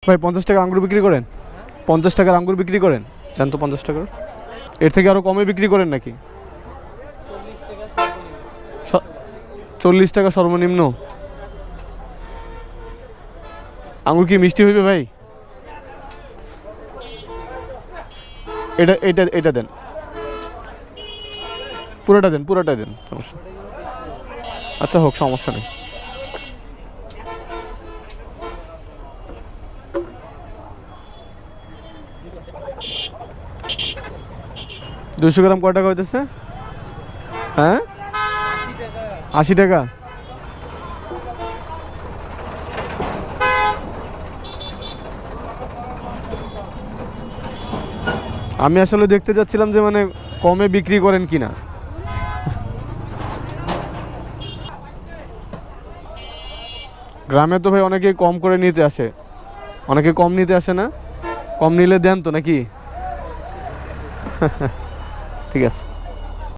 ভাই 50 টাকা আঙ্গুর বিক্রি করেন? 50 টাকার আঙ্গুর বিক্রি করেন? জান তো 50 টাকার, এর থেকে আরও কমে বিক্রি করেন নাকি? 40 টাকা সর্বনিম্ন। আঙ্গুর কি মিষ্টি হইবে ভাই? এটা এটা এটা দেন, পুরোটা দেন, পুরোটা দেন, সমস্যা। আচ্ছা হোক, সমস্যা নেই। দুশো গ্রাম কয় টাকা হইতেছে? হ্যাঁ, 80 টাকা। আমি আসলে দেখতে চাচ্ছিলাম যে মানে কমে বিক্রি করেন কিনা। গ্রামে তো ভাই অনেকে কম করে নিতে আসে, অনেকে কম নিতে আসে না? কম নিলে দেন তো নাকি? ঠিক আছে।